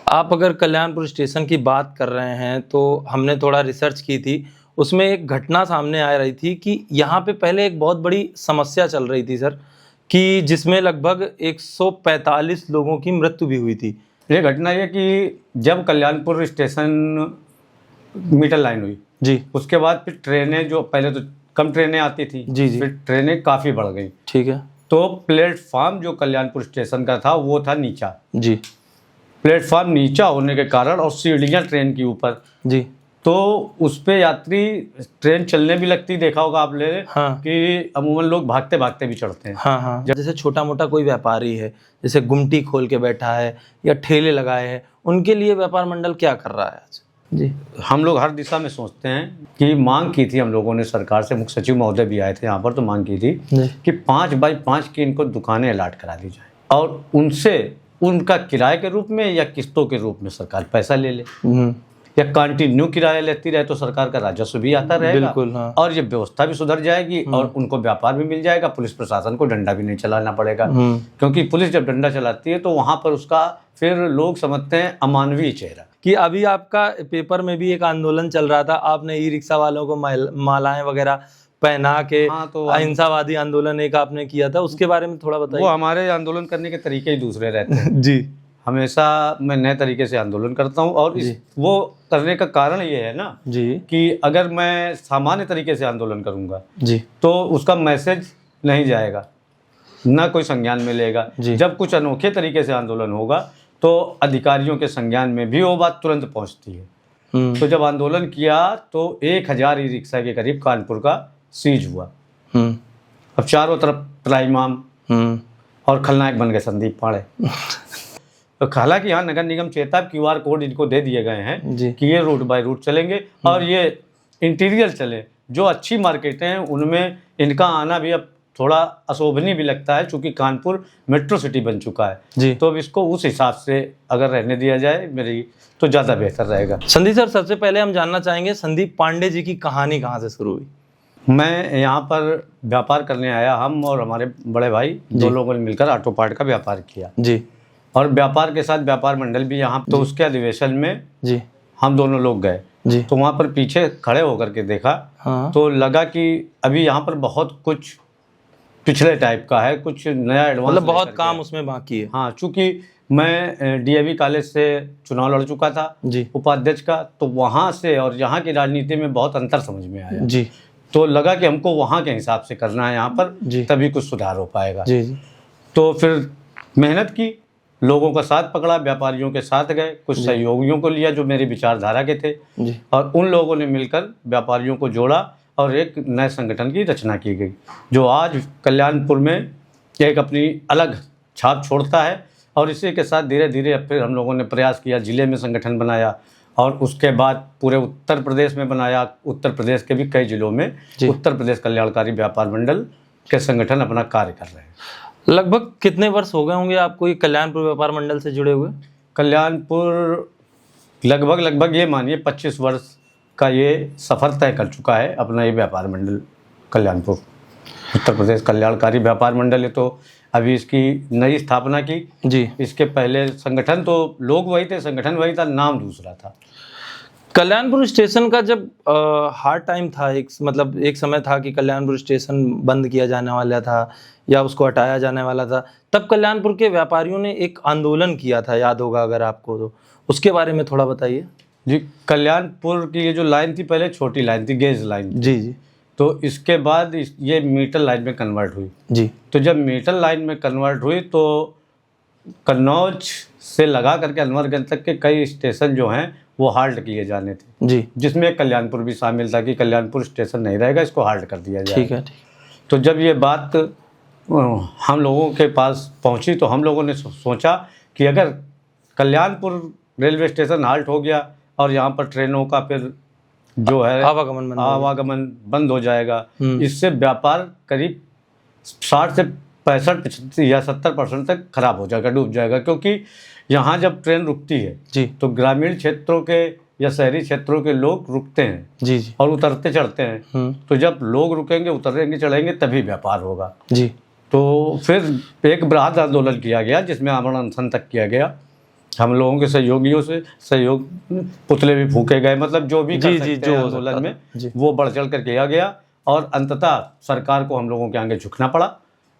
आप अगर कल्याणपुर स्टेशन की बात कर रहे हैं तो हमने थोड़ा रिसर्च की थी। उसमें एक घटना सामने आ रही थी कि यहाँ पे पहले एक बहुत बड़ी समस्या चल रही थी सर, कि जिसमें लगभग 145 लोगों की मृत्यु भी हुई थी। ये घटना ये कि जब कल्याणपुर स्टेशन मीटर लाइन हुई जी। उसके बाद फिर ट्रेनें, जो पहले तो कम ट्रेनें आती थी, जी जी। फिर ट्रेनें काफ़ी बढ़ गई। ठीक है। तो प्लेटफार्म जो कल्याणपुर स्टेशन का था वो था नीचा। जी। प्लेटफार्म नीचा होने के कारण और सीढ़ियाँ ट्रेन की ऊपर, जी। तो उस पे यात्री ट्रेन चलने भी लगती, देखा होगा आपने। हाँ। कि अमूमन लोग भागते भागते भी चढ़ते हैं। हाँ हाँ। जैसे छोटा मोटा कोई व्यापारी है, जैसे गुमटी खोल के बैठा है या ठेले लगाए हैं, उनके लिए व्यापार मंडल क्या कर रहा है आज? जी। हम लोग हर दिशा में सोचते हैं कि मांग की थी हम लोगों ने सरकार से, मुख्य सचिव महोदय भी आए थे यहाँ पर, तो मांग की थी कि 5 बाई 5 की इनको दुकानें अलाट करा दी जाए और उनसे उनका किराए के रूप में या किस्तों के रूप में सरकार पैसा ले ले, या कंटिन्यू किराया लेती रहे तो सरकार का राजस्व भी आता रहेगा। बिल्कुल, हाँ। और ये व्यवस्था भी सुधर जाएगी और उनको व्यापार भी मिल जाएगा, पुलिस प्रशासन को डंडा भी नहीं चलाना पड़ेगा। क्योंकि पुलिस जब डंडा चलाती है तो वहां पर उसका फिर लोग समझते हैं अमानवीय चेहरा। कि अभी आपका पेपर में भी एक आंदोलन चल रहा था, आपने ई रिक्शा वालों को मालाएं वगैरह पहना के, हाँ, तो अहिंसावादी आंदोलन एक आपने किया था, उसके बारे में थोड़ा बताइए। वो हमारे आंदोलन करने के तरीके ही दूसरे रहते हैं। जी। हमेशा मैं नए तरीके से आंदोलन करता हूँ और वो करने का कारण ये है ना जी कि अगर मैं सामान्य तरीके से आंदोलन करूँगा जी तो उसका मैसेज नहीं जाएगा, ना कोई संज्ञान मिलेगा। जब कुछ अनोखे तरीके से आंदोलन होगा तो अधिकारियों के संज्ञान में भी वो बात तुरंत पहुँचती है। तो जब आंदोलन किया तो 1000 ई रिक्शा के करीब कानपुर का सीज हुआ। अब चारों तरफ त्राइमाम और खलनायक बन गए संदीप पाड़े। तो हालांकि यहाँ नगर निगम चेताब QR कोड इनको दे दिए गए हैं कि ये रूट बाय रूट चलेंगे और ये इंटीरियर चले। जो अच्छी मार्केटें हैं उनमें इनका आना भी अब थोड़ा अशोभनीय भी लगता है, क्योंकि कानपुर मेट्रो सिटी बन चुका है। तो अब इसको उस हिसाब से अगर रहने दिया जाए मेरी, तो ज़्यादा बेहतर रहेगा। संदीप सर, सबसे पहले हम जानना चाहेंगे संदीप पांडे जी की कहानी कहाँ से शुरू हुई? मैं यहाँ पर व्यापार करने आया, हम और हमारे बड़े भाई 2 लोगों ने मिलकर ऑटो पार्ट का व्यापार किया जी। और व्यापार के साथ व्यापार मंडल भी यहाँ, तो उसके अधिवेशन में जी हम दोनों लोग गए जी। तो वहाँ पर पीछे खड़े होकर के देखा। हाँ। तो लगा कि अभी यहाँ पर बहुत कुछ पिछले टाइप का है, कुछ नया एडवांस, मतलब बहुत काम उसमें बाकी है। हाँ, चूँकि मैं DAV कॉलेज से चुनाव लड़ चुका था जी उपाध्यक्ष का, तो वहाँ से और यहाँ की राजनीति में बहुत अंतर समझ में आया जी। तो लगा कि हमको वहाँ के हिसाब से करना है यहाँ पर, तभी कुछ सुधार हो पाएगा जी। तो फिर मेहनत की, लोगों का साथ पकड़ा, व्यापारियों के साथ गए, कुछ सहयोगियों को लिया जो मेरी विचारधारा के थे जी। और उन लोगों ने मिलकर व्यापारियों को जोड़ा और एक नए संगठन की रचना की गई, जो आज कल्याणपुर में एक अपनी अलग छाप छोड़ता है। और इसी के साथ धीरे धीरे फिर हम लोगों ने प्रयास किया, जिले में संगठन बनाया और उसके बाद पूरे उत्तर प्रदेश में बनाया। उत्तर प्रदेश के भी कई जिलों में उत्तर प्रदेश कल्याणकारी व्यापार मंडल के संगठन अपना कार्य कर रहे हैं। लगभग कितने वर्ष हो गए होंगे आपको ये कल्याणपुर व्यापार मंडल से जुड़े हुए? कल्याणपुर लगभग ये मानिए 25 वर्ष का ये सफ़र तय कर चुका है अपना ये व्यापार मंडल कल्याणपुर उत्तर प्रदेश कल्याणकारी व्यापार मंडल है। तो अभी इसकी नई स्थापना की जी। इसके पहले संगठन तो लोग वही थे, संगठन वही था, नाम दूसरा था। कल्याणपुर स्टेशन का जब हार्ड टाइम था, एक समय था कि कल्याणपुर स्टेशन बंद किया जाने वाला था या उसको हटाया जाने वाला था, तब कल्याणपुर के व्यापारियों ने एक आंदोलन किया था, याद होगा अगर आपको, तो उसके बारे में थोड़ा बताइए जी। कल्याणपुर की ये जो लाइन थी पहले छोटी लाइन थी, गेज लाइन जी जी। तो इसके बाद ये मीटर लाइन में कन्वर्ट हुई जी। तो जब मीटर लाइन में कन्वर्ट हुई तो कन्नौज से लगा करके अनवरगंज तक के कई स्टेशन जो हैं वो हाल्ट किए जाने थे जी, जिसमें कल्याणपुर भी शामिल था कि कल्याणपुर स्टेशन नहीं रहेगा, इसको हाल्ट कर दिया जाए। ठीक है। तो जब ये बात हम लोगों के पास पहुंची तो हम लोगों ने सोचा कि अगर कल्याणपुर रेलवे स्टेशन हाल्ट हो गया और यहाँ पर ट्रेनों का फिर जो है आवागमन बंद हो जाएगा, इससे व्यापार करीब 60 से 65% या 70% तक खराब हो जाएगा, डूब जाएगा। क्योंकि यहाँ जब ट्रेन रुकती है जी तो ग्रामीण क्षेत्रों के या शहरी क्षेत्रों के लोग रुकते हैं जी जी और उतरते चढ़ते हैं। तो जब लोग रुकेंगे, उतरेंगे, चढ़ेंगे तभी व्यापार होगा जी। तो फिर एक बृहद आंदोलन किया गया जिसमें आमरण अनशन तक किया गया हम लोगों के सहयोगियों से सहयोग, पुतले भी फूके गए, मतलब जो भी कर सकते जो हैं आंदोलन में वो बढ़ चढ़ कर किया गया और अंततः सरकार को हम लोगों के आगे झुकना पड़ा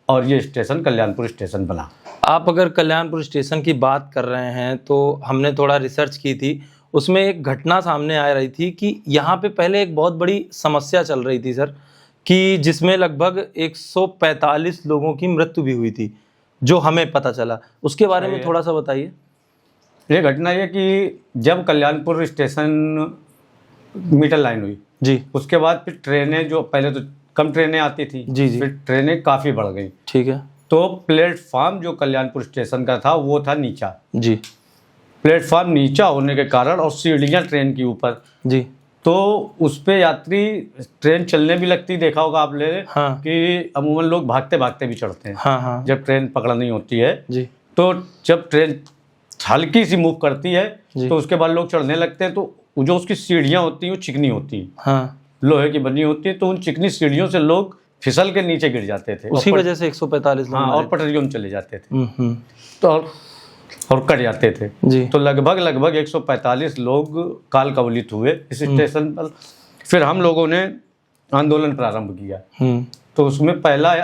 और ये स्टेशन कल्याणपुर स्टेशन बना। आप अगर कल्याणपुर स्टेशन की बात कर रहे हैं तो हमने थोड़ा रिसर्च की थी, उसमें एक घटना सामने आ रही थी कि यहाँ पे पहले एक बहुत बड़ी समस्या चल रही थी सर, कि जिसमें लगभग 145 लोगों की मृत्यु भी हुई थी, जो हमें पता चला। उसके बारे में थोड़ा सा बताइए। ये घटना ये कि जब कल्याणपुर स्टेशन मीटर लाइन हुई जी, उसके बाद फिर ट्रेनें, जो पहले तो कम ट्रेनें आती थी, जी जी, फिर ट्रेनें काफ़ी बढ़ गई। ठीक है। तो प्लेटफार्म जो कल्याणपुर स्टेशन का था वो था नीचा जी, प्लेटफार्म नीचा होने के कारण और सीढ़ियाँ ट्रेन की ऊपर जी, तो उस पे यात्री, ट्रेन चलने भी लगती, देखा होगा आप ले हाँ, कि अमूमन लोग भागते भागते भी चढ़ते हैं हाँ हाँ जब ट्रेन पकड़नी होती है। जी, तो जब ट्रेन हल्की सी मूव करती है जी, तो उसके बाद लोग चढ़ने लगते हैं, तो जो उसकी सीढ़ियाँ होती हैं वो चिकनी होती हैं, हाँ, लोहे की बनी होती है, तो उन चिकनी सीढ़ियों से लोग फिसल के नीचे गिर जाते थे, उसी वजह से 145 लोग हाँ, और मारे। पटरियों में चले जाते थे हम्म, तो और कट जाते थे। जी, तो लगभग 145 लोग काल कवलित हुए इस स्टेशन पर। फिर हम लोगों ने आंदोलन प्रारंभ किया। तो उसमें पहला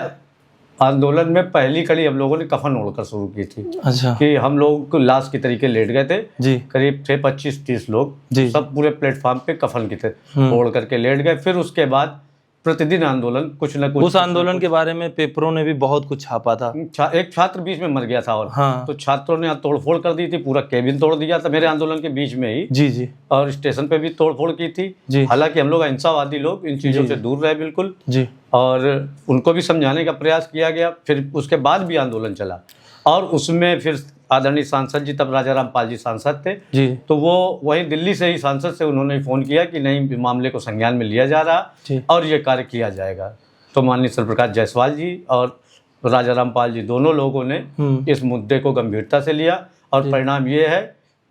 आंदोलन में पहली कड़ी हम लोगों ने कफन ओढ़कर शुरू की थी। अच्छा, कि हम लोग को लाश की तरीके लेट गए थे जी, करीब थे 25-30 लोग, जी, सब पूरे प्लेटफॉर्म पे कफन की तरह ओढ़ करके लेट गए। फिर उसके बाद प्रतिदिन आंदोलन कुछ न कुछ, उस आंदोलन के बारे में पेपरों ने भी बहुत कुछ छापा था। एक छात्र बीच में मर गया था और हाँ, तो छात्रों ने तोड़फोड़ कर दी थी, पूरा केबिन तोड़ दिया था मेरे आंदोलन के बीच में ही, जी जी, और स्टेशन पे भी तोड़फोड़ की थी। जी, हालांकि हम लोग अहिंसावादी लोग इन चीज़ों से दूर रहे बिल्कुल, जी, और उनको भी समझाने का प्रयास किया गया। फिर उसके बाद भी आंदोलन चला और उसमें फिर आदरणीय सांसद जी, तब राजा रामपाल जी सांसद थे, जी, तो वो वही दिल्ली से ही सांसद से उन्होंने फ़ोन किया कि नहीं, मामले को संज्ञान में लिया जा रहा और ये कार्य किया जाएगा। तो माननीय सरप्रकाश जायसवाल जी और राजा रामपाल जी दोनों लोगों ने इस मुद्दे को गंभीरता से लिया और परिणाम ये है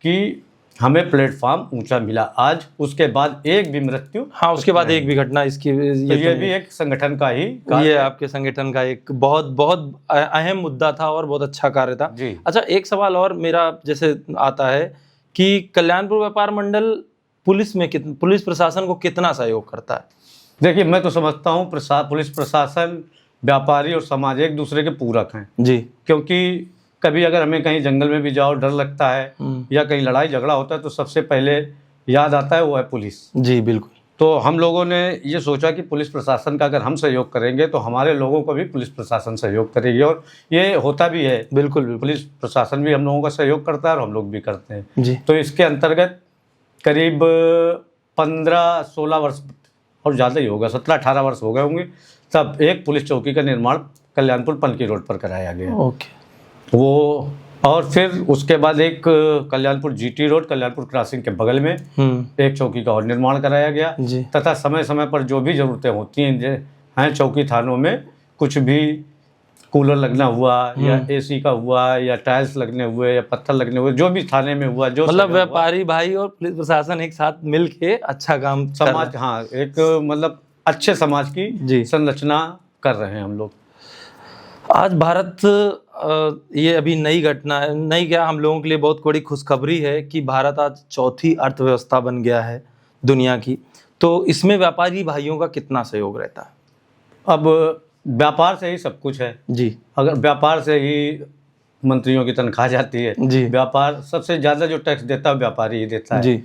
कि हमें प्लेटफॉर्म ऊंचा मिला आज। उसके बाद एक भी मृत्यु, हाँ, उसके बाद एक भी घटना, इसकी ये भी एक संगठन का ही, ये आपके संगठन का एक बहुत बहुत अहम मुद्दा था और बहुत अच्छा कार्य था जी। अच्छा, एक सवाल और मेरा जैसे आता है कि कल्याणपुर व्यापार मंडल पुलिस में पुलिस प्रशासन को कितना सहयोग करता है? देखिए, मैं तो समझता हूँ पुलिस प्रशासन, व्यापारी और समाज एक दूसरे के पूरक हैं जी, क्योंकि कभी अगर हमें कहीं जंगल में भी जाओ, डर लगता है या कहीं लड़ाई झगड़ा होता है, तो सबसे पहले याद आता है वो है पुलिस। जी बिल्कुल। तो हम लोगों ने ये सोचा कि पुलिस प्रशासन का अगर हम सहयोग करेंगे तो हमारे लोगों को भी पुलिस प्रशासन सहयोग करेगी, और ये होता भी है। बिल्कुल बिल्कुल, पुलिस प्रशासन भी हम लोगों का सहयोग करता है और हम लोग भी करते हैं जी। तो इसके अंतर्गत करीब 15-16 वर्ष और ज़्यादा ही होगा, 17-18 वर्ष हो गए होंगे, तब एक पुलिस चौकी का निर्माण कल्याणपुर पनकी रोड पर कराया गया। ओके। वो और फिर उसके बाद एक Kalyanpur GT road, Kalyanpur crossing के बगल में एक चौकी का और निर्माण कराया गया तथा समय समय पर जो भी ज़रूरतें होती हैं चौकी थानों में, कुछ भी कूलर लगना हुआ या एसी का हुआ या टाइल्स लगने हुए या पत्थर लगने हुए, जो भी थाने में हुआ, जो मतलब व्यापारी भाई और पुलिस प्रशासन एक साथ मिल के अच्छा काम समाज, हाँ, एक मतलब अच्छे समाज की संरचना कर रहे हैं हम लोग। आज भारत, ये अभी नई घटना है, नहीं क्या, हम लोगों के लिए बहुत बड़ी खुशखबरी है कि भारत आज चौथी अर्थव्यवस्था बन गया है दुनिया की। तो इसमें व्यापारी भाइयों का कितना सहयोग रहता है? अब व्यापार से ही सब कुछ है जी। अगर व्यापार से ही मंत्रियों की तनख्वाह जाती है जी। व्यापार सबसे ज़्यादा जो टैक्स देता है व्यापारी ही देता है जी।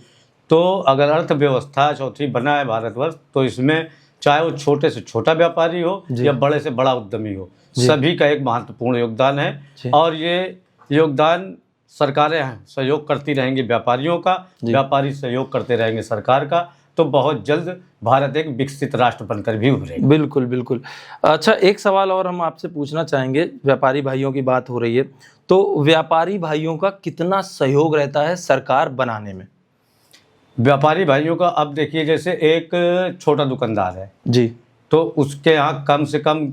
तो अगर अर्थव्यवस्था चौथी बना है भारतवर्ष, तो इसमें चाहे वो छोटे से छोटा व्यापारी हो या बड़े से बड़ा उद्यमी हो, सभी का एक महत्वपूर्ण योगदान है। और ये योगदान सरकारें सहयोग करती रहेंगी व्यापारियों का, व्यापारी सहयोग करते रहेंगे सरकार का, तो बहुत जल्द भारत एक विकसित राष्ट्र बनकर भी उभरेगा। बिल्कुल बिल्कुल। अच्छा, एक सवाल और हम आपसे पूछना चाहेंगे, व्यापारी भाइयों की बात हो रही है, तो व्यापारी भाइयों का कितना सहयोग रहता है सरकार बनाने में? व्यापारी भाइयों का, अब देखिए, जैसे एक छोटा दुकानदार है जी, तो उसके यहाँ कम से कम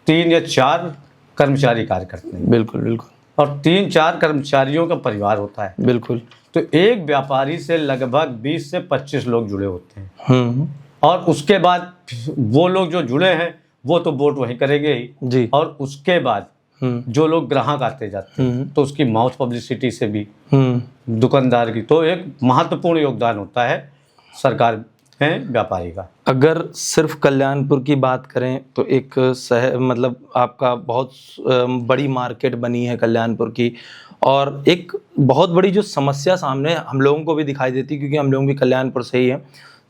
3 या 4 कर्मचारी कार्य करते हैं। बिल्कुल बिल्कुल। और 3-4 कर्मचारियों का परिवार होता है। बिल्कुल। तो एक व्यापारी से लगभग 20 से 25 लोग जुड़े होते हैं। और उसके बाद वो लोग जो जुड़े हैं वो तो वोट वहीं करेंगे ही जी। और उसके बाद जो लोग ग्राहक आते जाते हैं, तो उसकी माउथ पब्लिसिटी से भी दुकानदार की तो एक महत्वपूर्ण योगदान होता है सरकार है व्यापारी का। अगर सिर्फ कल्याणपुर की बात करें तो एक मतलब आपका बहुत बड़ी मार्केट बनी है कल्याणपुर की, और एक बहुत बड़ी जो समस्या सामने हम लोगों को भी दिखाई देती है, क्योंकि हम लोग भी कल्याणपुर से ही हैं,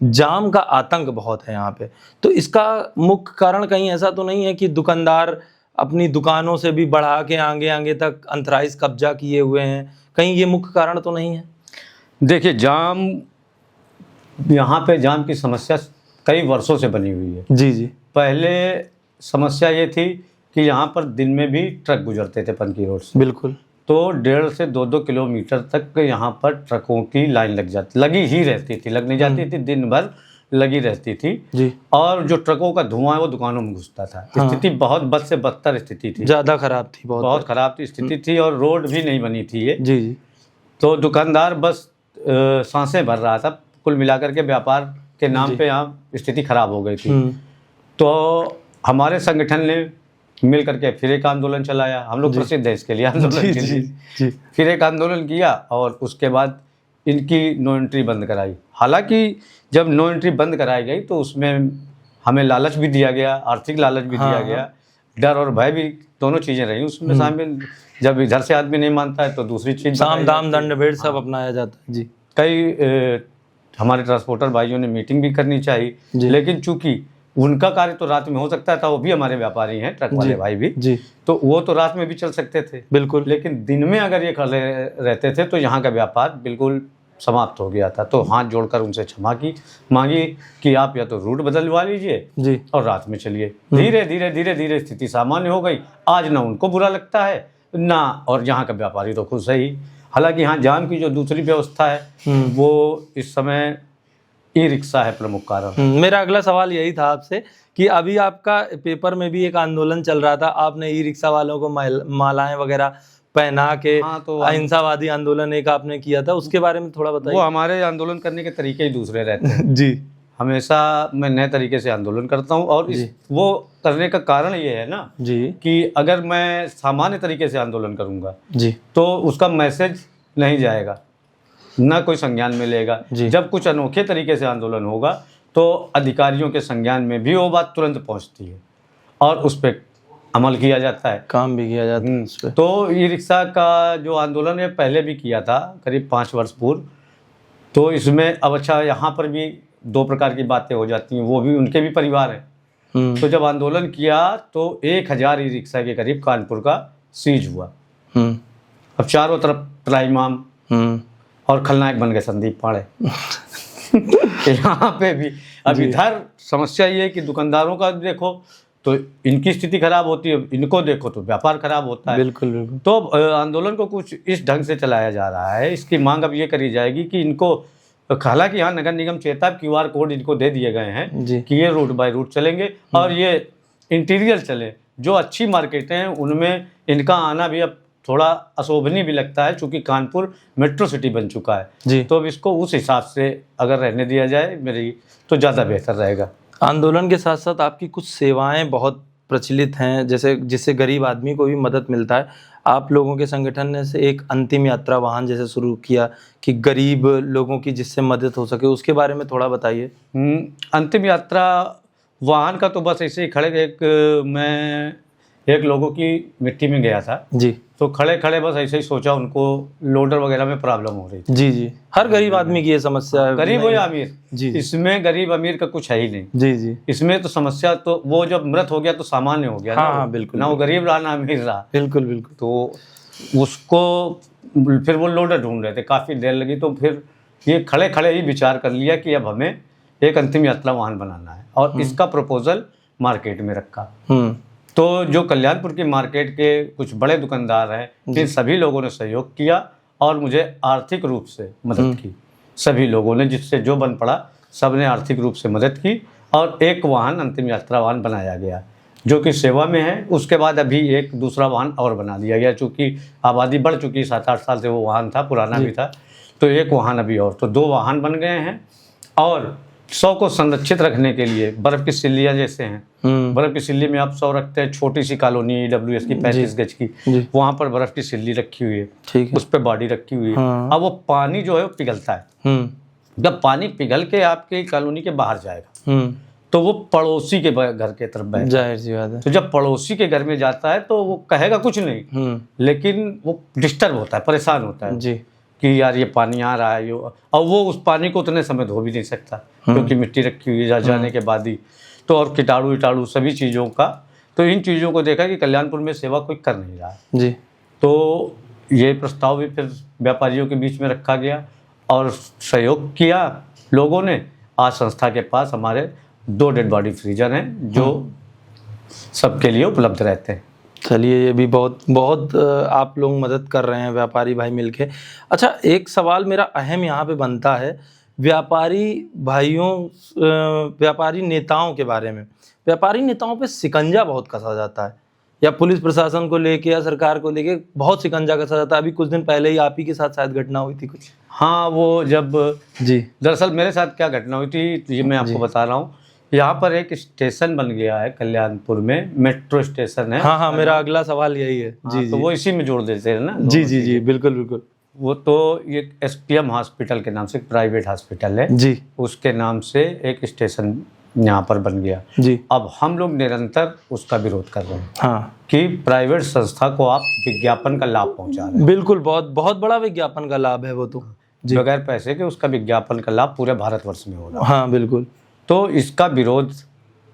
जाम का आतंक बहुत है यहाँ पे। तो इसका मुख्य कारण कहीं ऐसा तो नहीं है कि दुकानदार अपनी दुकानों से भी बढ़ा के आगे आगे तक अनथराइज कब्जा किए हुए हैं, कहीं ये मुख्य कारण तो नहीं है? देखिए, जाम यहाँ पे जाम की समस्या कई वर्षों से बनी हुई है। जी जी। पहले समस्या ये थी कि यहाँ पर दिन में भी ट्रक गुजरते थे पनकी रोड से। बिल्कुल। तो 1.5 से 2 किलोमीटर तक यहाँ पर ट्रकों की लाइन लगी ही रहती थी, लगने जाती थी, दिन भर लगी रहती थी जी। और जो ट्रकों का धुआं है वो दुकानों में घुसता था। स्थिति बहुत बद से बदतर स्थिति थी, ज़्यादा खराब थी, बहुत खराब स्थिति थी, और रोड भी नहीं बनी थी ये। जी जी। तो दुकानदार बस सांसें भर रहा था। कुल मिलाकर के व्यापार के नाम पे यहाँ स्थिति खराब हो गई थी। तो हमारे संगठन ने मिल करके फिर एक आंदोलन चलाया। हम लोग प्रसिद्ध है इसके लिए, आंदोलन के लिए। फिर एक आंदोलन किया और उसके बाद इनकी नो एंट्री बंद कराई। हालांकि जब नो एंट्री बंद कराई गई तो उसमें हमें लालच भी दिया गया, आर्थिक लालच भी दिया गया, डर और भय भी दोनों चीज़ें रही उसमें शामिल। जब इधर से आदमी नहीं मानता है तो दूसरी चीज़, साम दाम दंड भेद सब अपनाया जाता है। जी। कई हमारे ट्रांसपोर्टर भाइयों ने मीटिंग भी करनी चाहिए, लेकिन चूंकि उनका कार्य तो रात में हो सकता था, वो भी हमारे व्यापारी हैं, ट्रक वाले भाई भी जी, तो वो तो रात में भी चल सकते थे। बिल्कुल। लेकिन दिन में अगर ये खड़े रहते थे तो यहाँ का व्यापार बिल्कुल समाप्त हो गया था। तो हाथ जोड़कर उनसे क्षमा मांगी कि आप या तो रूट बदलवा लीजिए जी और रात में चलिए। धीरे धीरे धीरे धीरे स्थिति सामान्य हो गई। आज ना उनको बुरा लगता है ना, और यहाँ का व्यापारी तो खुश है ही। हालांकि यहाँ जाम की जो दूसरी व्यवस्था है वो इस समय ई रिक्शा है प्रमुख कारण। मेरा अगला सवाल यही था आपसे कि अभी आपका पेपर में भी एक आंदोलन चल रहा था, आपने ई रिक्शा वालों को मालाएं वगैरह पहना के तो अहिंसावादी आंदोलन एक आपने किया था, उसके बारे में थोड़ा बताइए। वो हमारे आंदोलन करने के तरीके ही दूसरे रहते हैं जी। हमेशा मैं नए तरीके से आंदोलन करता हूँ, और वो करने का कारण ये है ना जी कि अगर मैं सामान्य तरीके से आंदोलन करूँगा जी तो उसका मैसेज नहीं जाएगा, ना कोई संज्ञान मिलेगा। जब कुछ अनोखे तरीके से आंदोलन होगा तो अधिकारियों के संज्ञान में भी वो बात तुरंत पहुंचती है और उस पर अमल किया जाता है, काम भी किया जाता है उस पे। तो ई रिक्शा का जो आंदोलन है पहले भी किया था करीब 5 वर्ष पूर्व। तो इसमें अब अच्छा यहाँ पर भी 2 प्रकार की बातें हो जाती हैं, वो भी उनके भी परिवार हैं। तो जब आंदोलन किया तो 1000 ई रिक्शा के करीब कानपुर का सीज हुआ। अब चारों तरफ त्राइमाम और खलनायक बन गए संदीप पाड़े। यहाँ पे भी अब इधर समस्या ये है कि दुकानदारों का देखो तो इनकी स्थिति खराब होती है, इनको देखो तो व्यापार खराब होता है। बिल्कुल बिल्कुल। तो आंदोलन को कुछ इस ढंग से चलाया जा रहा है। इसकी मांग अब ये करी जाएगी कि इनको, हालांकि यहाँ नगर निगम चेताब QR कोड इनको दे दिए गए हैं कि ये रूट बाय रूट चलेंगे और ये इंटीरियर चले। जो अच्छी मार्केटें हैं उनमें इनका आना भी अब थोड़ा अशोभनीय भी लगता है, चूँकि कानपुर मेट्रो सिटी बन चुका है जी। तो अब इसको उस हिसाब से अगर रहने दिया जाए मेरी तो ज़्यादा बेहतर रहेगा। आंदोलन के साथ साथ आपकी कुछ सेवाएं बहुत प्रचलित हैं, जैसे जिससे गरीब आदमी को भी मदद मिलता है। आप लोगों के संगठन ने से एक अंतिम यात्रा वाहन जैसे शुरू किया कि गरीब लोगों की जिससे मदद हो सके, उसके बारे में थोड़ा बताइए। अंतिम यात्रा वाहन का तो बस ऐसे ही खड़े मैं एक लोगों की मिट्टी में गया था जी, तो खड़े खड़े बस ऐसे ही सोचा, उनको लोडर वगैरह में प्रॉब्लम हो रही थी जी जी। हर गरीब आदमी की ये समस्या है, गरीब हो या अमीर जी। इसमें गरीब अमीर का कुछ है ही नहीं जी जी। इसमें तो समस्या तो वो जब मृत हो गया तो सामान्य हो गया। हाँ बिल्कुल, ना वो गरीब रहा ना अमीर रहा। बिल्कुल बिल्कुल। तो उसको फिर वो लोडर ढूंढ रहे थे, काफ़ी देर लगी। तो फिर ये खड़े खड़े ही विचार कर लिया कि अब हमें एक अंतिम यात्रा वाहन बनाना है और इसका प्रपोजल मार्केट में रखा। तो जो कल्याणपुर की मार्केट के कुछ बड़े दुकानदार हैं, इन सभी लोगों ने सहयोग किया और मुझे आर्थिक रूप से मदद की। सभी लोगों ने, जिससे जो बन पड़ा, सब ने आर्थिक रूप से मदद की और एक वाहन अंतिम यात्रा वाहन बनाया गया जो कि सेवा में है। उसके बाद अभी एक दूसरा वाहन और बना दिया गया, चूँकि आबादी बढ़ चुकी, 7-8 साल से वो वाहन था, पुराना भी था, तो एक वाहन अभी और, तो 2 वाहन बन गए हैं। और 100 को संरक्षित रखने के लिए बर्फ की सिल्लियाँ जैसे हैं, बर्फ की सिल्ली में आप 100 रखते हैं। छोटी सी कॉलोनी EWS की 35 गज की, वहाँ पर बर्फ की सिल्ली रखी हुई है, ठीक है, उस पर बॉडी रखी हुई है। हाँ। अब वो पानी जो है वो पिघलता है, जब पानी पिघल के आपकी कॉलोनी के बाहर जाएगा तो वो पड़ोसी के घर के तरफ बैठ जाहिर सी बात है। तो जब पड़ोसी के घर में जाता है तो वो कहेगा कुछ नहीं, लेकिन वो डिस्टर्ब होता है, परेशान होता है जी कि यार ये पानी आ रहा है यो, और वो उस पानी को उतने समय धो भी नहीं सकता क्योंकि मिट्टी रखी हुई है जाने के बाद ही, तो और कीटाणु वीटाणु सभी चीज़ों का। तो इन चीज़ों को देखा कि कल्याणपुर में सेवा कोई कर नहीं रहा है जी। तो ये प्रस्ताव भी फिर व्यापारियों के बीच में रखा गया और सहयोग किया लोगों ने। आज संस्था के पास हमारे 2 डेड बॉडी फ्रीजर हैं जो सबके लिए उपलब्ध रहते हैं। चलिए, ये भी बहुत आप लोग मदद कर रहे हैं व्यापारी भाई मिलके। अच्छा, एक सवाल मेरा अहम यहाँ पे बनता है व्यापारी भाइयों, व्यापारी नेताओं के बारे में। व्यापारी नेताओं पे शिकंजा बहुत कसा जाता है, या पुलिस प्रशासन को लेके या सरकार को लेके बहुत शिकंजा कसा जाता है। अभी कुछ दिन पहले ही आप ही के साथ शायद घटना हुई थी कुछ। हाँ, वो जब जी, दरअसल मेरे साथ क्या घटना हुई थी ये मैं आपको बता रहा हूँ। यहाँ पर एक स्टेशन बन गया है कल्याणपुर में, मेट्रो स्टेशन है। हाँ, मेरा अगला सवाल यही है जी। तो वो इसी में जोड़ देते हैं ना। जी, बिल्कुल। वो तो ये SPM हॉस्पिटल के नाम से प्राइवेट हॉस्पिटल है जी, उसके नाम से एक स्टेशन यहाँ पर बन गया जी। अब हम लोग निरंतर उसका विरोध कर रहे हैं हाँ, कि प्राइवेट संस्था को आप विज्ञापन का लाभ पहुँचा रहे हैं। बिल्कुल, बहुत बड़ा विज्ञापन का लाभ है वो तो, बगैर पैसे के उसका विज्ञापन का लाभ पूरे भारतवर्ष में हो रहा है। हाँ बिल्कुल। तो इसका विरोध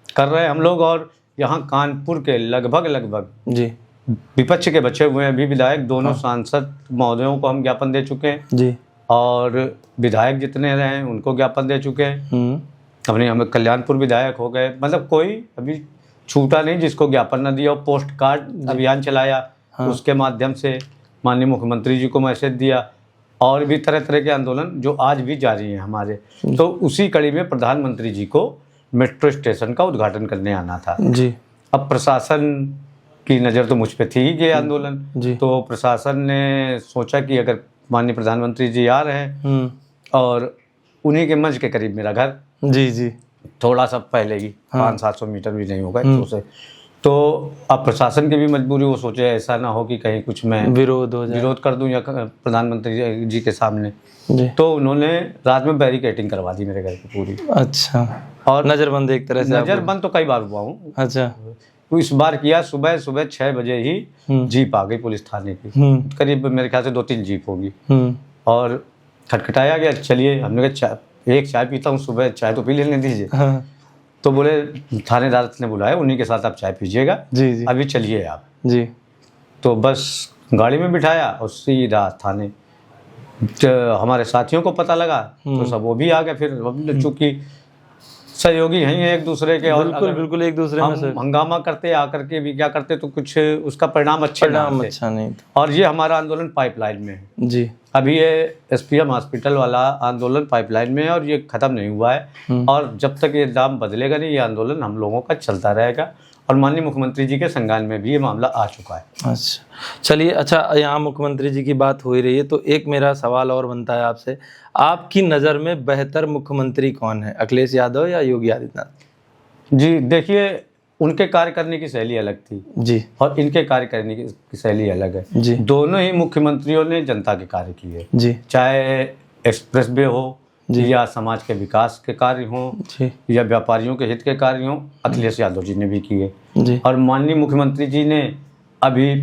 कर रहे हैं हम लोग। और यहाँ कानपुर के लगभग जी विपक्ष के बचे हुए अभी विधायक दोनों सांसद महोदयों को हम ज्ञापन दे चुके हैं जी, और विधायक जितने रहे हैं उनको ज्ञापन दे चुके हैं। अपने हमें कल्याणपुर विधायक हो गए, मतलब कोई अभी छूटा नहीं जिसको ज्ञापन न दिया। और पोस्ट कार्ड अभियान चलाया हाँ, उसके माध्यम से माननीय मुख्यमंत्री जी को मैसेज दिया, और भी तरह तरह के आंदोलन जो आज भी जारी हैं हमारे। तो उसी कड़ी में प्रधानमंत्री जी को मेट्रो स्टेशन का उद्घाटन करने आना था जी। अब प्रशासन की नज़र तो मुझ पे थी ये आंदोलन जी, तो प्रशासन ने सोचा कि अगर माननीय प्रधानमंत्री जी आ रहे हैं और उन्हीं के मंच के करीब मेरा घर जी, थोड़ा सा पहले ही 500-700 मीटर भी नहीं होगा तो तो अब प्रशासन की भी मजबूरी, वो सोचे ऐसा ना हो कि कहीं कुछ मैं विरोध कर दूं या प्रधानमंत्री जी के सामने जी। तो उन्होंने रात में बैरिकेडिंग करवा दी मेरे घर की पूरी। अच्छा, और नज़रबंद एक तरह से? नज़रबंद तो कई बार हुआ हूँ। अच्छा, तो इस बार किया सुबह 6 बजे ही जीप आ गई पुलिस थाने की, करीब मेरे ख्याल से 2-3 जीप होगी, और खटखटाया गया। चलिए, हमने कहा एक चाय पीता हूँ सुबह, चाय तो पी लेने दीजिए हाँ। तो बोले थानेदार ने बुलाया, उन्हीं के साथ आप चाय पीजिएगा जी, अभी चलिए आप जी। तो बस गाड़ी में बिठाया और सीधा थाने। हमारे साथियों को पता लगा तो सब वो भी आ गए। फिर चूँकि सहयोगी हैं एक दूसरे के, और बिल्कुल एक दूसरे में से हंगामा करते आकर के भी क्या करते तो कुछ उसका परिणाम अच्छा नहीं था। और ये हमारा आंदोलन पाइपलाइन में है जी। अभी ये SPM हॉस्पिटल वाला आंदोलन पाइपलाइन में है और ये ख़त्म नहीं हुआ है, और जब तक ये दाम बदलेगा नहीं ये आंदोलन हम लोगों का चलता रहेगा। और माननीय मुख्यमंत्री जी के संज्ञान में भी ये मामला आ चुका है। अच्छा, चलिए। अच्छा, यहाँ मुख्यमंत्री जी की बात हो ही रही है तो एक मेरा सवाल और बनता है आपसे, आपकी नज़र में बेहतर मुख्यमंत्री कौन है, अखिलेश यादव या योगी आदित्यनाथ? जी देखिए, उनके कार्य करने की शैली अलग थी जी, और इनके कार्य करने की शैली अलग है जी। दोनों ही मुख्यमंत्रियों ने जनता के कार्य किए जी, चाहे एक्सप्रेस वे हो जी, या समाज के विकास के कार्य हों या व्यापारियों के हित के कार्य हों, अखिलेश यादव जी ने भी किए जी। और माननीय मुख्यमंत्री जी ने अभी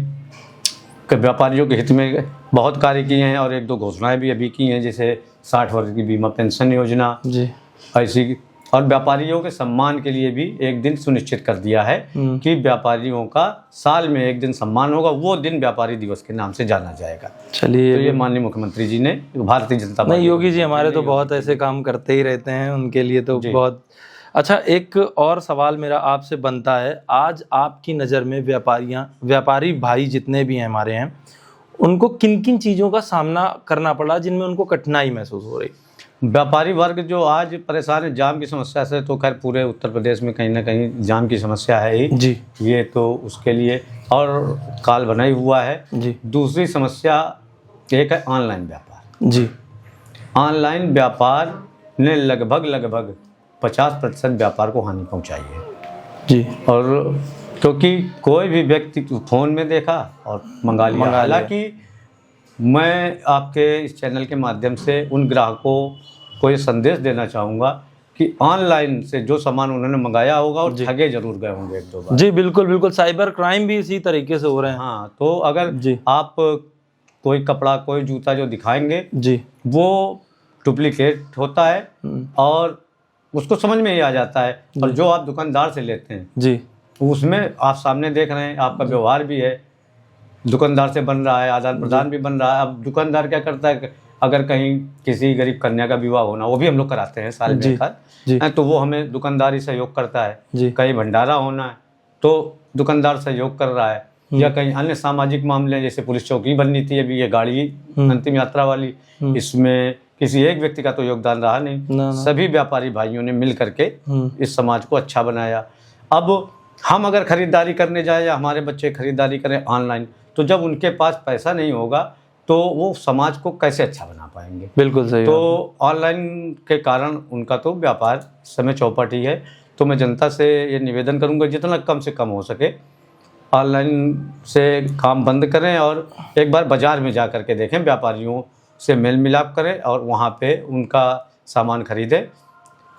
व्यापारियों के हित में बहुत कार्य किए हैं, और 1-2 घोषणाएं भी अभी की हैं, जैसे 60 वर्ष की बीमा पेंशन योजना जी ऐसी। और व्यापारियों के सम्मान के लिए भी एक दिन सुनिश्चित कर दिया है कि व्यापारियों का साल में एक दिन सम्मान होगा, वो दिन व्यापारी दिवस के नाम से जाना जाएगा। चलिए, तो ये माननीय मुख्यमंत्री जी ने भारतीय जनता पार्टी, योगी जी हमारे तो बहुत ऐसे काम करते ही रहते हैं, उनके लिए तो बहुत अच्छा। एक और सवाल मेरा आपसे बनता है, आज आपकी नज़र में व्यापारी भाई जितने भी हैं हमारे हैं, उनको किन किन चीज़ों का सामना करना पड़ा जिनमें उनको कठिनाई महसूस हो रही? व्यापारी वर्ग जो आज परेशान है जाम की समस्या से, तो खैर पूरे उत्तर प्रदेश में कहीं ना कहीं जाम की समस्या है ही जी, ये तो उसके लिए और काल बना ही हुआ है जी। दूसरी समस्या एक है ऑनलाइन व्यापार जी। ऑनलाइन व्यापार ने लगभग 50% व्यापार को हानि पहुंचाई है जी। और क्योंकि कोई भी व्यक्ति फ़ोन में देखा और मंगा लिया। हालांकि मैं आपके इस चैनल के माध्यम से उन ग्राहकों को ये संदेश देना चाहूँगा कि ऑनलाइन से जो सामान उन्होंने मंगाया होगा और ठगे जरूर गए होंगे 1-2 बार। जी बिल्कुल बिल्कुल, साइबर क्राइम भी इसी तरीके से हो रहे हैं। हाँ, तो अगर आप कोई कपड़ा कोई जूता जो दिखाएंगे जी वो डुप्लीकेट होता है और उसको समझ में ही आ जाता है। और जो आप दुकानदार से लेते हैं जी, उसमें आप सामने देख रहे हैं, आपका व्यवहार भी है, दुकानदार से बन रहा है, आदान प्रदान भी बन रहा है। अब दुकानदार क्या करता है, अगर कहीं किसी गरीब कन्या का विवाह होना, वो भी हम लोग कराते हैं साल में एक आध, तो वो हमें दुकानदार ही सहयोग करता है। कहीं भंडारा होना है तो दुकानदार सहयोग कर रहा है, या कहीं अन्य सामाजिक मामले जैसे पुलिस चौकी बननी थी, अभी ये गाड़ी अंतिम यात्रा वाली, इसमें किसी एक व्यक्ति का तो योगदान रहा नहीं, सभी व्यापारी भाइयों ने मिल करके इस समाज को अच्छा बनाया। अब हम अगर खरीदारी करने जाए या हमारे बच्चे खरीदारी करें ऑनलाइन, तो जब उनके पास पैसा नहीं होगा तो वो समाज को कैसे अच्छा बना पाएंगे। बिल्कुल सही। तो ऑनलाइन के कारण उनका तो व्यापार समय चौपट ही है। तो मैं जनता से ये निवेदन करूंगा जितना कम से कम हो सके ऑनलाइन से काम बंद करें और एक बार बाज़ार में जा कर के देखें, व्यापारियों से मेल मिलाप करें और वहाँ पे उनका सामान खरीदें।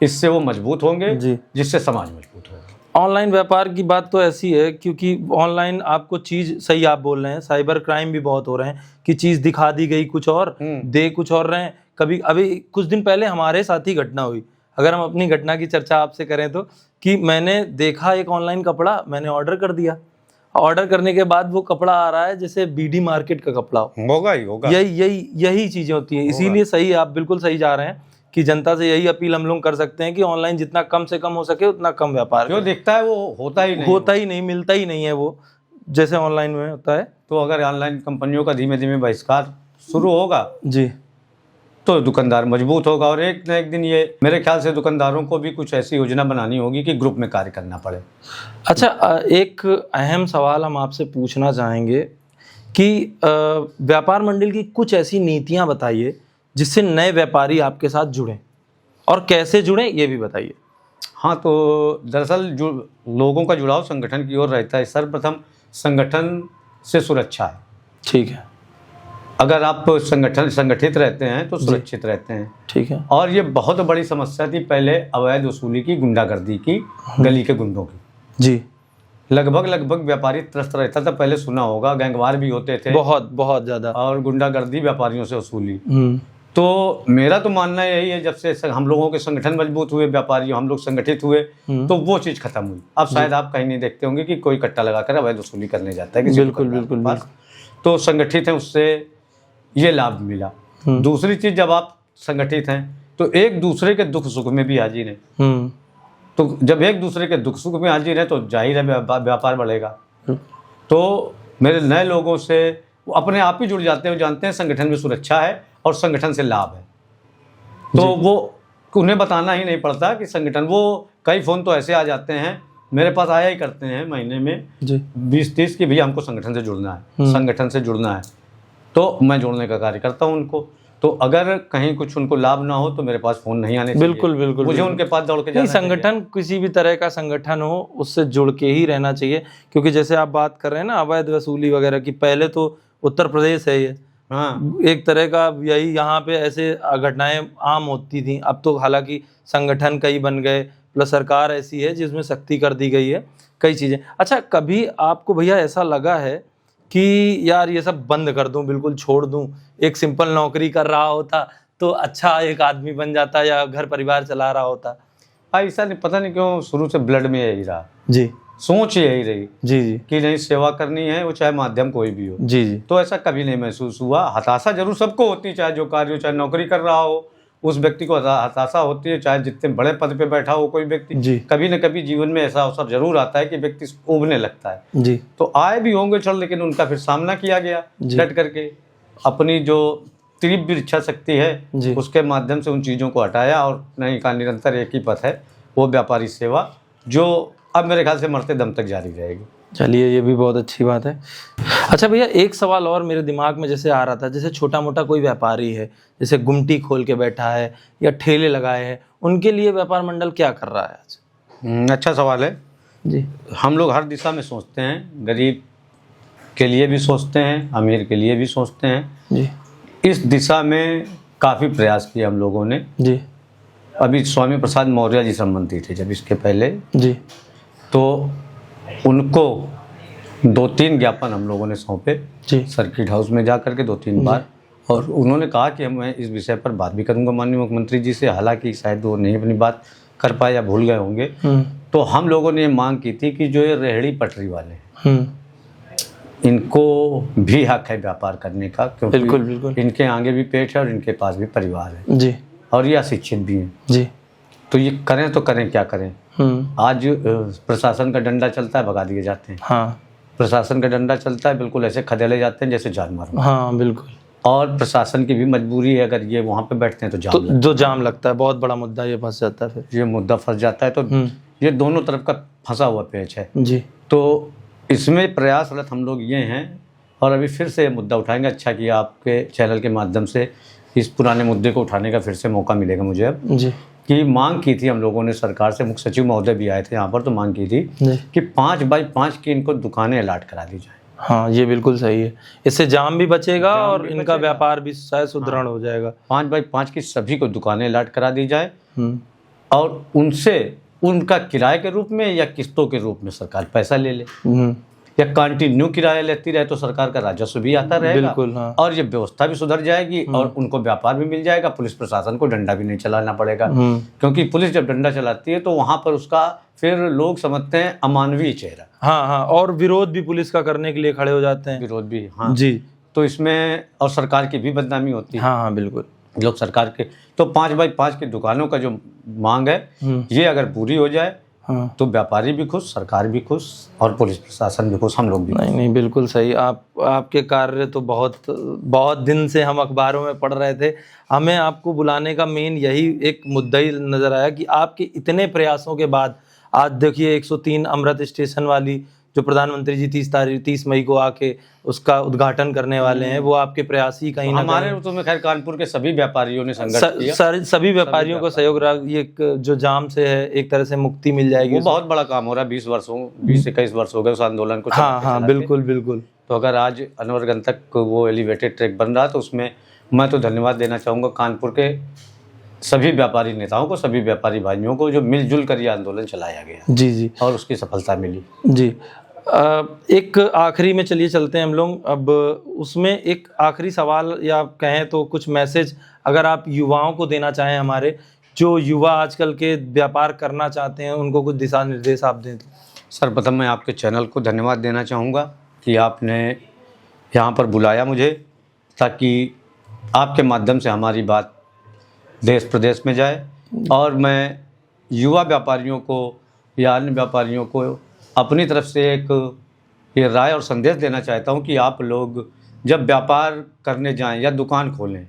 इससे वो मजबूत होंगे, जिससे समाज मजबूत होगा। ऑनलाइन व्यापार की बात तो ऐसी है क्योंकि ऑनलाइन आपको चीज़, सही आप बोल रहे हैं, साइबर क्राइम भी बहुत हो रहे हैं कि चीज़ दिखा दी गई कुछ और, दे कुछ और रहे हैं। कभी अभी कुछ दिन पहले हमारे साथ ही घटना हुई, अगर हम अपनी घटना की चर्चा आपसे करें तो, कि मैंने देखा एक ऑनलाइन कपड़ा, मैंने ऑर्डर कर दिया। ऑर्डर करने के बाद वो कपड़ा आ रहा है जैसे बीडी मार्केट का कपड़ा होगा ही होगा। यही चीज़ें होती हैं। इसीलिए सही, आप बिल्कुल सही जा रहे हैं कि जनता से यही अपील हम लोग कर सकते हैं कि ऑनलाइन जितना कम से कम हो सके उतना कम व्यापार जो दिखता है वो होता ही नहीं, मिलता ही नहीं है वो, जैसे ऑनलाइन में होता है। तो अगर ऑनलाइन कंपनियों का धीमे धीमे बहिष्कार शुरू होगा जी, तो दुकानदार मजबूत होगा। और एक न एक दिन ये मेरे ख्याल से दुकानदारों को भी कुछ ऐसी योजना बनानी होगी कि ग्रुप में कार्य करना पड़े। अच्छा, एक अहम सवाल हम आपसे पूछना चाहेंगे कि व्यापार मंडल की कुछ ऐसी नीतियां बताइए जिससे नए व्यापारी आपके साथ जुड़ें, और कैसे जुड़ें ये भी बताइए। हाँ, तो दरअसल जो लोगों का जुड़ाव संगठन की ओर रहता है। सर्वप्रथम संगठन से सुरक्षा है। ठीक है, अगर आप संगठित रहते हैं तो सुरक्षित रहते हैं। ठीक है। और ये बहुत बड़ी समस्या थी पहले अवैध वसूली की, गुंडागर्दी की, गली के गुंडों की। जी, लगभग व्यापारी त्रस्त रहता था। पहले सुना होगा, गैंगवार भी होते थे, बहुत ज़्यादा, और गुंडागर्दी, व्यापारियों से वसूली। तो मेरा तो मानना यही है, जब से हम लोगों के संगठन मजबूत हुए, व्यापारी हम लोग संगठित हुए, तो वो चीज़ खत्म हुई। अब शायद आप कहीं नहीं देखते होंगे कि कोई कट्टा लगाकर अवैध वसूली करने जाता है। बिल्कुल। तो संगठित है, उससे ये लाभ मिला। दूसरी चीज़, जब आप संगठित हैं तो एक दूसरे के दुख सुख में भी हाजिर हैं। तो जब एक दूसरे के दुख सुख में हाजिर है तो जाहिर है व्यापार बढ़ेगा। तो मेरे नए लोगों से वो अपने आप ही जुड़ जाते हैं, जानते हैं संगठन में सुरक्षा है और संगठन से लाभ है। तो वो उन्हें बताना ही नहीं पड़ता कि संगठन, वो कई फ़ोन तो ऐसे आ जाते हैं, मेरे पास आया ही करते हैं महीने में 20-30 की, भैया हमको संगठन से जुड़ना है, संगठन से जुड़ना है। तो मैं जोड़ने का कार्य करता हूँ उनको। तो अगर कहीं कुछ उनको लाभ ना हो तो मेरे पास फ़ोन नहीं आने चाहिए। बिल्कुल, मुझे उनके पास दौड़ के जाना चाहिए। संगठन किसी भी तरह का संगठन हो, उससे जुड़ के ही रहना चाहिए। क्योंकि जैसे आप बात कर रहे हैं ना अवैध वसूली वगैरह की, पहले तो उत्तर प्रदेश है ये, हाँ, एक तरह का यही, यहाँ पे ऐसे घटनाएं आम होती थी। अब तो हालांकि संगठन कई बन गए, प्लस सरकार ऐसी है जिसमें सख्ती कर दी गई है कई चीज़ें। अच्छा, कभी आपको भैया ऐसा लगा है कि यार ये सब बंद कर दूं, बिल्कुल छोड़ दूं, एक सिंपल नौकरी कर रहा होता तो अच्छा एक आदमी बन जाता या घर परिवार चला रहा होता? ऐसा नहीं, पता नहीं क्यों शुरू से ब्लड में यही रहा। जी, सोच यही रही। जी कि नहीं, सेवा करनी है, वो चाहे माध्यम कोई भी हो। जी। तो ऐसा कभी नहीं महसूस हुआ। हताशा जरूर सबको होती है, चाहे जो कार्य हो, चाहे नौकरी कर रहा हो, उस व्यक्ति को हताशा होती है, चाहे जितने बड़े पद पे बैठा हो कोई व्यक्ति। कभी न कभी जीवन में ऐसा अवसर जरूर आता है कि व्यक्ति उबने लगता है। जी, तो आए भी होंगे चल, लेकिन उनका फिर सामना किया गया डट करके। अपनी जो तीव्र इच्छा शक्ति है उसके माध्यम से उन चीज़ों को हटाया, और नहीं का निरंतर एक ही पथ है, वो व्यापारी सेवा, जो अब मेरे ख्याल से मरते दम तक जारी रहेगी। चलिए, ये भी बहुत अच्छी बात है। अच्छा भैया, एक सवाल और मेरे दिमाग में जैसे आ रहा था, जैसे छोटा मोटा कोई व्यापारी है, जैसे गुमटी खोल के बैठा है या ठेले लगाए हैं, उनके लिए व्यापार मंडल क्या कर रहा है आज? अच्छा सवाल है जी। हम लोग हर दिशा में सोचते हैं, गरीब के लिए भी सोचते हैं, अमीर के लिए भी सोचते हैं जी। इस दिशा में काफ़ी प्रयास किए हम लोगों ने जी। अभी स्वामी प्रसाद मौर्य जी संबंधी थे जब इसके पहले जी। तो उनको 2-3 ज्ञापन हम लोगों ने सौंपे जी। सर्किट हाउस में जा करके 2-3 बार, और उन्होंने कहा कि मैं इस विषय पर बात भी करूंगा माननीय मुख्यमंत्री जी से, हालांकि शायद वो नहीं अपनी बात कर पाए या भूल गए होंगे। तो हम लोगों ने ये मांग की थी कि जो ये रेहड़ी पटरी वाले हैं इनको भी हक है व्यापार करने का, क्योंकि बिल्कुल इनके आगे भी पेट है और इनके पास भी परिवार है जी, और ये अशिक्षित भी हैं जी। तो ये करें तो करें क्या करें। आज प्रशासन का डंडा चलता है, भगा दिए जाते हैं। हाँ, प्रशासन का डंडा चलता है, बिल्कुल ऐसे खदेड़े जाते हैं जैसे जानवर। हाँ बिल्कुल। और प्रशासन की भी मजबूरी है, अगर ये वहाँ पे बैठते हैं तो जाम लगता है। जो जाम लगता है, बहुत बड़ा मुद्दा ये फंस जाता है, फिर ये मुद्दा फंस जाता है। तो ये दोनों तरफ का फंसा हुआ पेच है जी। तो इसमें प्रयासरत हम लोग ये हैं, और अभी फिर से मुद्दा उठाएंगे। अच्छा किया आपके चैनल के माध्यम से इस पुराने मुद्दे को उठाने का फिर से मौका मिलेगा मुझे अब जी। कि मांग की थी हम लोगों ने सरकार से, मुख्य सचिव महोदय भी आए थे यहाँ पर, तो मांग की थी कि 5x5 की इनको दुकानें अलॉट करा दी जाए। हाँ, ये बिल्कुल सही है, इससे जाम भी बचेगा और इनका व्यापार भी शायद सुदृढ़ हो जाएगा। 5x5 की सभी को दुकानें अलॉट करा दी जाए और उनसे उनका किराए के रूप में या किस्तों के रूप में सरकार पैसा ले ले, या कंटिन्यू किराया लेती रहे तो सरकार का राजस्व भी आता रहेगा। बिल्कुल, हाँ। और ये व्यवस्था भी सुधर जाएगी और उनको व्यापार भी मिल जाएगा। पुलिस प्रशासन को डंडा भी नहीं चलाना पड़ेगा, क्योंकि पुलिस जब डंडा चलाती है तो वहां पर उसका फिर लोग समझते हैं अमानवीय चेहरा। हाँ हाँ, और विरोध भी पुलिस का करने के लिए खड़े हो जाते हैं। विरोध भी, हाँ जी। तो इसमें और सरकार की भी बदनामी होती है। हाँ हाँ बिल्कुल। लोग सरकार के तो 5x5 की दुकानों का जो मांग है ये अगर पूरी हो जाए तो व्यापारी भी खुश, सरकार भी खुश और पुलिस प्रशासन भी खुश, हम लोग भी। नहीं नहीं, बिल्कुल सही। आपके कार्य तो बहुत दिन से हम अखबारों में पढ़ रहे थे। हमें आपको बुलाने का मेन यही एक मुद्दा ही नज़र आया कि आपके इतने प्रयासों के बाद आज देखिए 103 अमृत स्टेशन वाली जो प्रधानमंत्री जी 30 मई को आके उसका उद्घाटन करने वाले हैं, वो आपके प्रयास ही कहीं ना हमारे तो में खैर कानपुर के सभी व्यापारियों ने संघर्ष किया। सभी व्यापारियों को सहयोग रहा। ये जो जाम से है एक तरह से मुक्ति मिल जाएगी। वो बहुत बड़ा काम हो रहा है। 20-21 वर्ष हो गए उस आंदोलन को। हाँ हाँ बिल्कुल बिल्कुल। तो अगर आज अनवरगंज तक वो एलिवेटेड ट्रैक बन रहा तो उसमें मैं तो धन्यवाद देना चाहूँगा कानपुर के सभी व्यापारी नेताओं को, सभी व्यापारी भाइयों को, जो मिलजुल कर ये आंदोलन चलाया गया। जी जी। और उसकी सफलता मिली। जी। एक आखिरी में चलिए चलते हैं हम लोग अब, उसमें एक आखिरी सवाल या कहें तो कुछ मैसेज अगर आप युवाओं को देना चाहें, हमारे जो युवा आजकल के व्यापार करना चाहते हैं, उनको कुछ दिशा निर्देश आप दें तो। सर्वप्रथम मैं आपके चैनल को धन्यवाद देना चाहूँगा कि आपने यहाँ पर बुलाया मुझे, ताकि आपके माध्यम से हमारी बात देश प्रदेश में जाए। और मैं युवा व्यापारियों को या अन्य व्यापारियों को अपनी तरफ से एक ये राय और संदेश देना चाहता हूँ कि आप लोग जब व्यापार करने जाएं या दुकान खोलें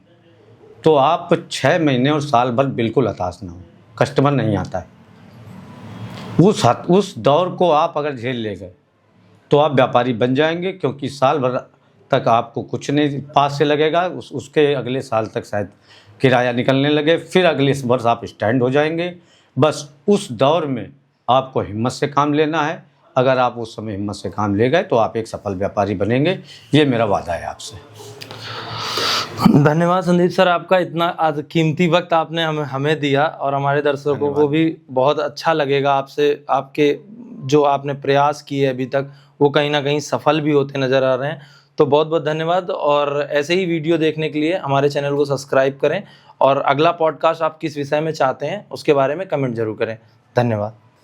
तो आप 6 महीने और साल भर बिल्कुल हताश ना हो। कस्टमर नहीं आता है, उस दौर को आप अगर झेल ले गए तो आप व्यापारी बन जाएंगे, क्योंकि साल भर तक आपको कुछ नहीं पास से लगेगा। उसके अगले साल तक शायद किराया निकलने लगे, फिर अगले वर्ष आप स्टैंड हो जाएंगे। बस उस दौर में आपको हिम्मत से काम लेना है। अगर आप उस समय हिम्मत से काम ले गए तो आप एक सफल व्यापारी बनेंगे, ये मेरा वादा है आपसे। धन्यवाद संदीप सर, आपका इतना आज कीमती वक्त आपने हमें दिया, और हमारे दर्शकों को भी बहुत अच्छा लगेगा आपसे, आपके जो आपने प्रयास किए अभी तक वो कहीं ना कहीं सफल भी होते नज़र आ रहे हैं। तो बहुत बहुत धन्यवाद, और ऐसे ही वीडियो देखने के लिए हमारे चैनल को सब्सक्राइब करें, और अगला पॉडकास्ट आप किस विषय में चाहते हैं उसके बारे में कमेंट जरूर करें। धन्यवाद।